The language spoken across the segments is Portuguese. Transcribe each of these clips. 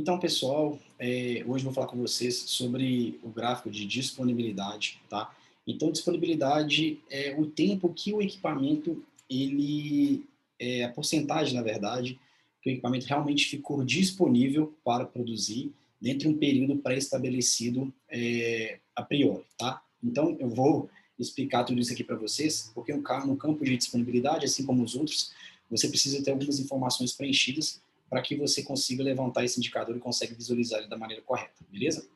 Então, pessoal, hoje eu vou falar com vocês sobre o gráfico de disponibilidade, tá? Então, disponibilidade é o tempo que o equipamento, a porcentagem, na verdade, que o equipamento realmente ficou disponível para produzir dentro de um período pré-estabelecido a priori, tá? Então, eu vou explicar tudo isso aqui para vocês, porque no campo de disponibilidade, assim como os outros, você precisa ter algumas informações preenchidas para que você consiga levantar esse indicador e consiga visualizar ele da maneira correta, beleza?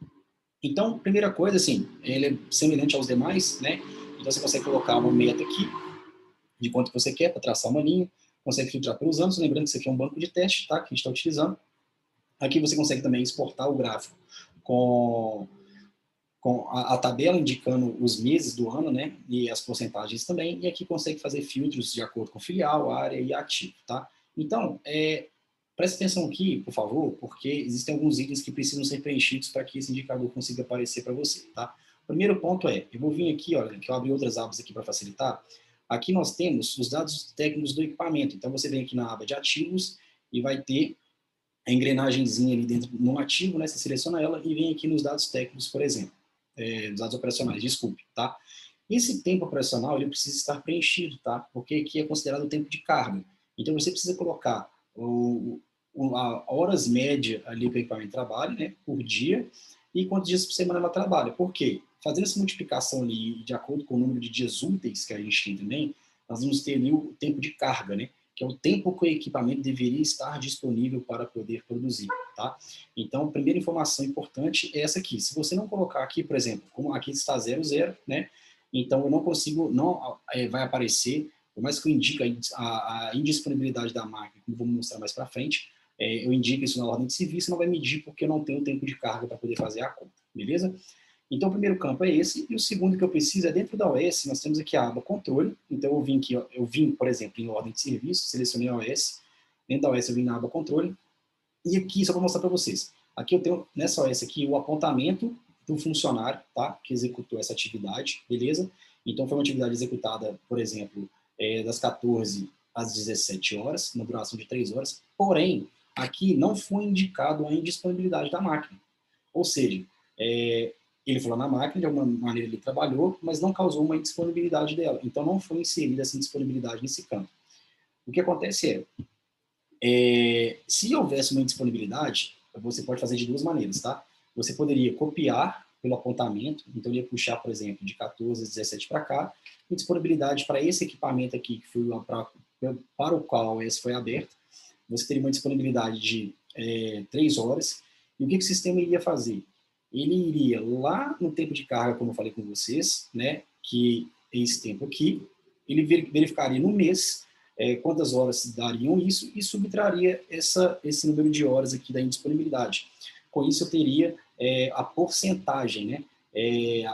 Então, primeira coisa, assim, ele é semelhante aos demais, né? Então, você consegue colocar uma meta aqui de quanto você quer para traçar uma linha, consegue filtrar pelos anos, lembrando que isso aqui é um banco de teste, tá? Que a gente está utilizando. Aqui você consegue também exportar o gráfico com, com a tabela indicando os meses do ano, né? E as porcentagens também. E aqui consegue fazer filtros de acordo com filial, área e ativo, tá? Então, preste atenção aqui, por favor, porque existem alguns itens que precisam ser preenchidos para que esse indicador consiga aparecer para você, tá? O primeiro ponto eu vou vir aqui, olha, que eu abri outras abas aqui para facilitar. Aqui nós temos os dados técnicos do equipamento. Então você vem aqui na aba de ativos e vai ter a engrenagemzinha ali dentro no ativo, né? Você seleciona ela e vem aqui nos dados técnicos, por exemplo, nos dados operacionais, desculpe, tá? Esse tempo operacional ele precisa estar preenchido, tá? Porque aqui é considerado o tempo de carga. Então você precisa colocar a horas média ali que o equipamento trabalha, né, por dia, e quantos dias por semana ela trabalha. Por quê? Fazendo essa multiplicação ali, de acordo com o número de dias úteis que a gente tem também, nós vamos ter ali o tempo de carga, né? Que é o tempo que o equipamento deveria estar disponível para poder produzir, tá? Então, a primeira informação importante é essa aqui. Se você não colocar aqui, por exemplo, como aqui está 00, né? Então, eu não consigo, não vai aparecer, por mais que eu indique a indisponibilidade da máquina, como vou mostrar mais para frente, eu indico isso na ordem de serviço, não vai medir porque eu não tenho tempo de carga para poder fazer a conta, beleza? Então, o primeiro campo é esse, e o segundo que eu preciso é dentro da OS, nós temos aqui a aba controle, então eu vim aqui, eu vim, por exemplo, em ordem de serviço, selecionei a OS, dentro da OS eu vim na aba controle, e aqui, só para mostrar para vocês, aqui eu tenho, nessa OS aqui, o apontamento do funcionário, tá, que executou essa atividade, beleza? Então, foi uma atividade executada, por exemplo, das 14 às 17 horas, uma duração de 3 horas, porém, aqui não foi indicado a indisponibilidade da máquina. Ou seja, ele falou na máquina, de alguma maneira ele trabalhou, mas não causou uma indisponibilidade dela. Então, não foi inserida essa indisponibilidade nesse campo. O que acontece se houvesse uma indisponibilidade, você pode fazer de duas maneiras, tá? Você poderia copiar pelo apontamento, então ele ia puxar, por exemplo, de 14 a 17 para cá, e disponibilidade para esse equipamento aqui, que foi para o qual esse foi aberto, você teria uma disponibilidade de 3 horas, e o que o sistema iria fazer? Ele iria lá no tempo de carga, como eu falei com vocês, né, que é esse tempo aqui, ele verificaria no mês quantas horas dariam isso e subtraria esse número de horas aqui da indisponibilidade. Com isso eu teria a porcentagem, né?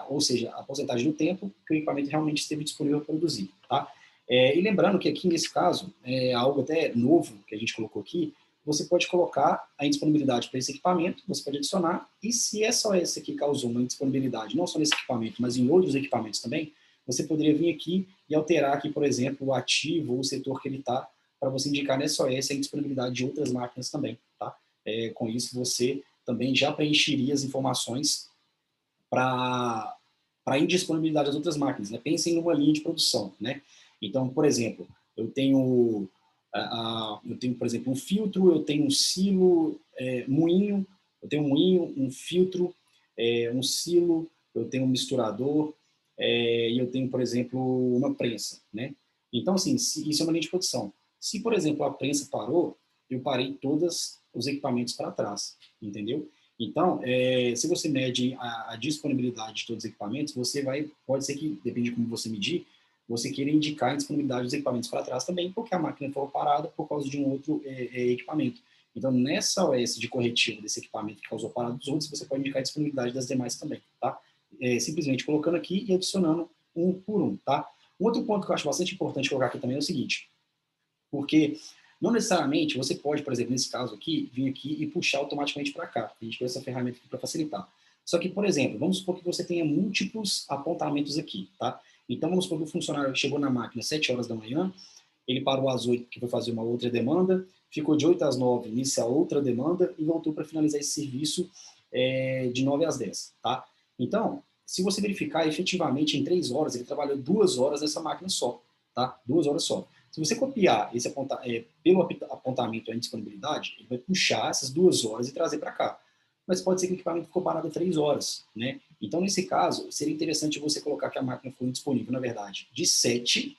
Ou seja, a porcentagem do tempo que o equipamento realmente esteve disponível para produzir. Tá? E lembrando que aqui nesse caso, algo até novo que a gente colocou aqui, você pode colocar a indisponibilidade para esse equipamento, você pode adicionar, e se é só esse aqui causou uma indisponibilidade, não só nesse equipamento, mas em outros equipamentos também, você poderia vir aqui e alterar aqui, por exemplo, o ativo ou o setor que ele está, para você indicar nessa OS a indisponibilidade de outras máquinas também. Tá? Com isso, você também já preencheria as informações para a indisponibilidade das outras máquinas. Né? Pensem numa linha de produção. Né? Então, por exemplo, eu tenho, por exemplo, um filtro, eu tenho um silo, moinho, eu tenho um moinho, um filtro, um silo, eu tenho um misturador, e eu tenho, por exemplo, uma prensa, né? Então, assim, isso é uma linha de produção. Se, por exemplo, a prensa parou, eu parei todos os equipamentos para trás, entendeu? Então, se você mede a disponibilidade de todos os equipamentos, pode ser que, depende de como você medir, você queira indicar a disponibilidade dos equipamentos para trás também, porque a máquina foi parada por causa de um outro equipamento. Então, nessa OS de corretivo desse equipamento que causou parada dos outros, você pode indicar a disponibilidade das demais também, tá? Simplesmente colocando aqui e adicionando um por um, tá? Um outro ponto que eu acho bastante importante colocar aqui também é o seguinte, porque não necessariamente você pode, por exemplo, nesse caso aqui, vir aqui e puxar automaticamente para cá. A gente tem essa ferramenta aqui para facilitar. Só que, por exemplo, vamos supor que você tenha múltiplos apontamentos aqui, tá? Então, vamos supor que o funcionário chegou na máquina às 7 horas da manhã, ele parou às 8 que foi fazer uma outra demanda, ficou de 8 às 9 nessa outra demanda e voltou para finalizar esse serviço de 9 às 10, tá? Então, se você verificar, efetivamente, em 3 horas, ele trabalhou 2 horas nessa máquina só, tá? 2 horas só. Se você copiar esse pelo apontamento em disponibilidade, ele vai puxar essas 2 horas e trazer para cá. Mas pode ser que o equipamento ficou parado 3 horas, né? Então, nesse caso, seria interessante você colocar que a máquina foi disponível, na verdade, de 7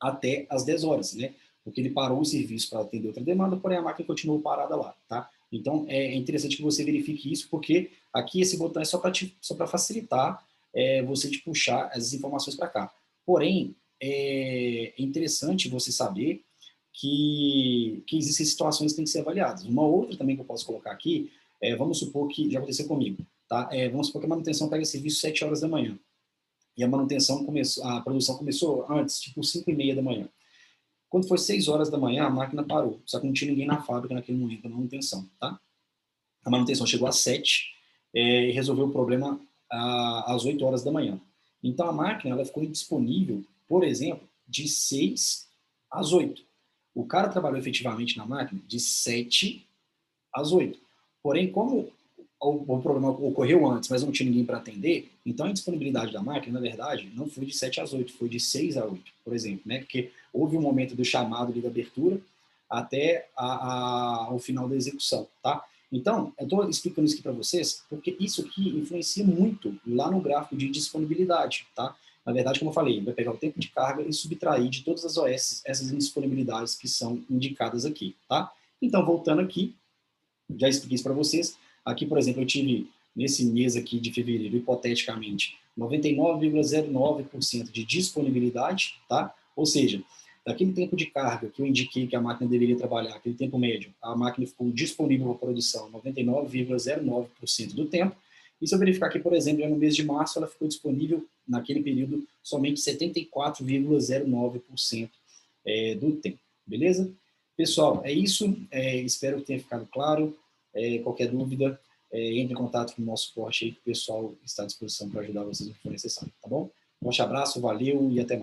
até as 10 horas, né? Porque ele parou o serviço para atender outra demanda, porém a máquina continuou parada lá, tá? Então, é interessante que você verifique isso, porque aqui esse botão é só para facilitar você de puxar as informações para cá. Porém, é interessante você saber que existem situações que têm que ser avaliadas. Uma outra também que eu posso colocar aqui, vamos supor que já aconteceu comigo, tá? Vamos supor que a manutenção pega serviço 7 horas da manhã, e a manutenção começou, a produção começou antes, tipo 5h30 da manhã. Quando foi 6 horas da manhã, a máquina parou, só que não tinha ninguém na fábrica naquele momento da manutenção, tá? A manutenção chegou às 7 e resolveu o problema às 8 horas da manhã. Então a máquina ela ficou indisponível, por exemplo, de 6 às 8. O cara trabalhou efetivamente na máquina de 7 às 8. Porém, como o problema ocorreu antes, mas não tinha ninguém para atender, então a disponibilidade da máquina, na verdade, não foi de 7 às 8, foi de 6 a 8, por exemplo, né? Porque houve um momento do chamado da abertura até o final da execução, tá? Então, eu estou explicando isso aqui para vocês, porque isso aqui influencia muito lá no gráfico de disponibilidade, tá? Na verdade, como eu falei, vai pegar o tempo de carga e subtrair de todas as OS essas indisponibilidades que são indicadas aqui, tá? Então, voltando aqui, já expliquei isso para vocês. Aqui, por exemplo, eu tive, nesse mês aqui de fevereiro, hipoteticamente, 99,09% de disponibilidade, tá? Ou seja, daquele tempo de carga que eu indiquei que a máquina deveria trabalhar, aquele tempo médio, a máquina ficou disponível para produção 99,09% do tempo. E se eu verificar aqui, por exemplo, no mês de março, ela ficou disponível, naquele período, somente 74,09% do tempo, beleza? Pessoal, é isso. Espero que tenha ficado claro. Qualquer dúvida, entre em contato com o nosso suporte aí, que o pessoal está à disposição para ajudar vocês no que for necessário, tá bom? Um forte abraço, valeu e até mais.